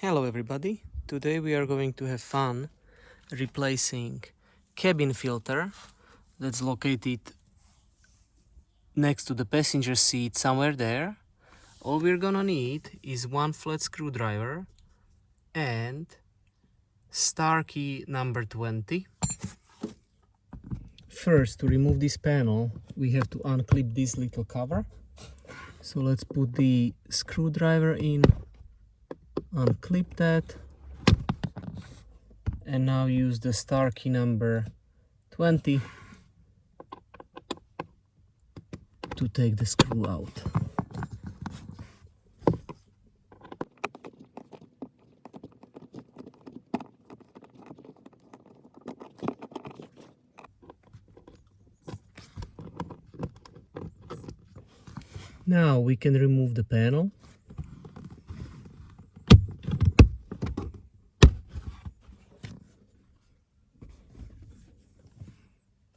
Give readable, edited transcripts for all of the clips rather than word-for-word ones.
Hello everybody, today we are going to have fun replacing cabin filter that's located next to the passenger seat somewhere there. All we're gonna need is one flat screwdriver and star key number 20. First, to remove this panel we have to unclip this little cover. So let's put the screwdriver in, unclip that, and now use the star key number 20 to take the screw out. Now we can remove the panel.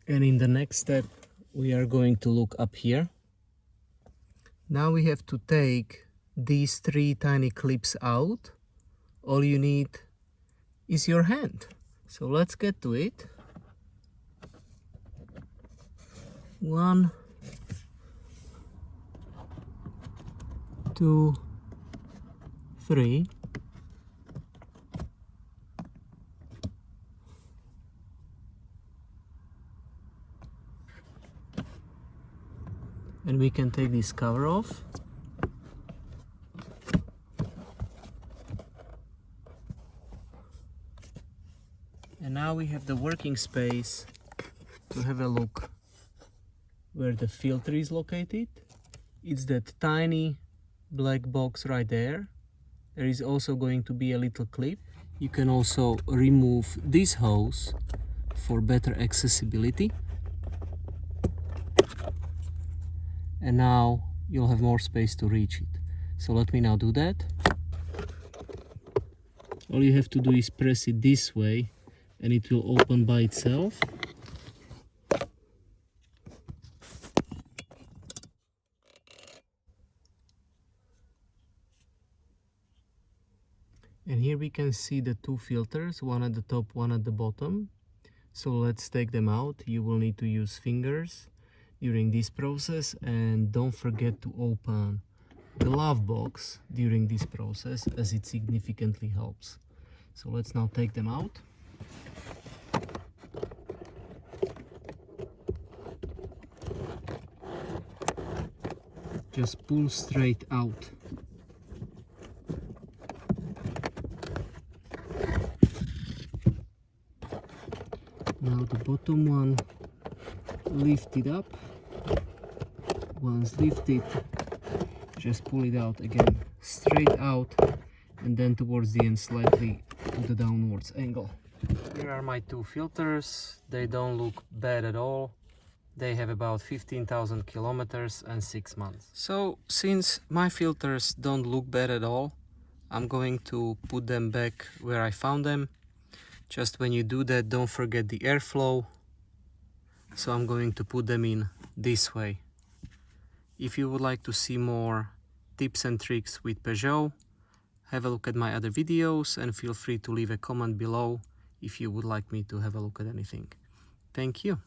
And in the next step we are going to look up here. Now we have to take these three tiny clips out. All you need is your hand. So let's get to it. 1, 2, 3. And we can take this cover off. And now we have the working space to have a look where the filter is located. It's that tiny black box right there. There is also going to be a little clip. You can also remove this hose for better accessibility. And now you'll have more space to reach it. So let me now do that. All you have to do is press it this way and it will open by itself. And here we can see the two filters, one at the top, one at the bottom. So let's take them out. You will need to use fingers during this process, and don't forget to open the glove box during this process, as it significantly helps. So let's now take them out. Just pull straight out. Now the bottom one, lift it up. Once lifted, just pull it out again, straight out, and then towards the end slightly to the downwards angle. Here are my two filters. They don't look bad at all. They have about 15,000 kilometers and 6 months. So since my filters don't look bad at all, I'm going to put them back where I found them. Just when you do that, don't forget the airflow. So I'm going to put them in this way. If you would like to see more tips and tricks with Peugeot, have a look at my other videos and feel free to leave a comment below if you would like me to have a look at anything. Thank you.